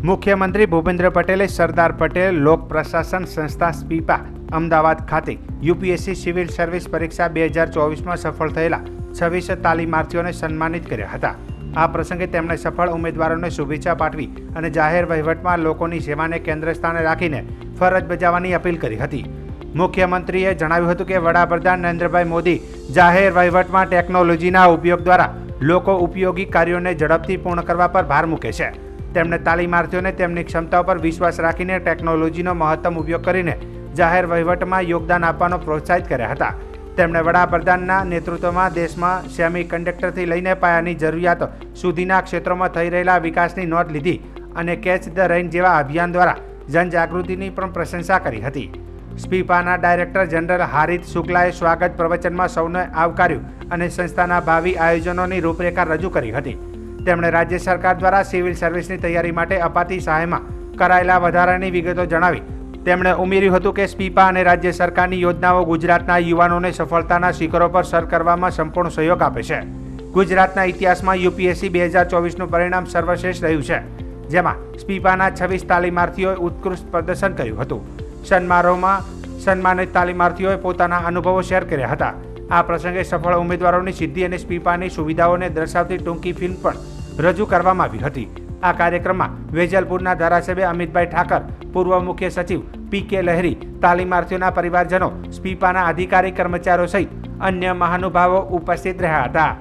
મુખ્યમંત્રી ભૂપેન્દ્ર પટેલે સરદાર પટેલ લોક પ્રશાસન સંસ્થા સ્પીપા અમદાવાદ ખાતે યુપીએસસી સિવિલ સર્વિસ પરીક્ષા 2024માં સફળ થયેલા 26 તાલીમાર્થીઓને સન્માનિત કર્યા હતા। આ પ્રસંગે તેમણે સફળ ઉમેદવારોને શુભેચ્છા પાઠવી અને જાહેર વહીવટમાં લોકોની સેવાને કેન્દ્ર સ્થાને રાખીને ફરજ બજાવવાની અપીલ કરી હતી। મુખ્યમંત્રીએ જણાવ્યું હતું કે વડાપ્રધાન નરેન્દ્રભાઈ મોદી જાહેર વહીવટમાં ટેકનોલોજીના ઉપયોગ દ્વારા લોકો ઉપયોગી કાર્યોને ઝડપથી પૂર્ણ કરવા પર ભાર મૂકે છે। તેમણે તાલીમાર્થીઓને તેમની ક્ષમતાઓ પર વિશ્વાસ રાખીને ટેકનોલોજીનો મહત્તમ ઉપયોગ કરીને જાહેર વહીવટમાં યોગદાન આપવાનો પ્રોત્સાહિત કર્યા હતા। તેમણે વડાપ્રધાનના નેતૃત્વમાં દેશમાં સેમી કન્ડક્ટરથી લઈને પાયાની જરૂરિયાતો સુધીના ક્ષેત્રોમાં થઈ રહેલા વિકાસની નોંધ લીધી અને કેચ ધ રેઇન જેવા અભિયાન દ્વારા જનજાગૃતિની પણ પ્રશંસા કરી હતી। સ્પીપાના ડાયરેક્ટર જનરલ હારિત શુક્લાએ સ્વાગત પ્રવચનમાં સૌને આવકાર્યું અને સંસ્થાના ભાવિ આયોજનોની રૂપરેખા રજૂ કરી હતી। તેમણે રાજ્ય સરકાર દ્વારા સિવિલ સર્વિસની તૈયારી માટે અપાતી સહાયમાં કરાયેલા વધારાની વિગતો જણાવી। તેમણે ઉમેર્યું હતું કે સ્પીપા અને રાજ્ય સરકારની યોજનાઓ ગુજરાતના યુવાનોને સફળતાના શિખરો પર સર કરવામાં સંપૂર્ણ સહયોગ આપે છે। ગુજરાતના ઇતિહાસમાં યુપીએસસી 2024નું પરિણામ સર્વશ્રેષ્ઠ રહ્યું છે, જેમાં સ્પીપાના 26 તાલીમાર્થીઓએ ઉત્કૃષ્ટ પ્રદર્શન કર્યું હતું। સમારોહમાં સન્માનિત તાલીમાર્થીઓએ પોતાના અનુભવો શેર કર્યા હતા। આ પ્રસંગે સફળ ઉમેદવારોની સિદ્ધિ અને સ્પીપાની સુવિધાઓને દર્શાવતી ટૂંકી ફિલ્મ પણ રજૂ કરવામાં આવી હતી। આ કાર્યક્રમમાં વેજલપુરના ધારાસભ્ય અમિતભાઈ ઠાકર, પૂર્વ મુખ્ય સચિવ પી.કે. લહેરી, તાલીમાર્થીઓના પરિવારજનો, સ્પીપાના અધિકારી કર્મચારીઓ સહિત અન્ય મહાનુભાવો ઉપસ્થિત રહ્યા હતા।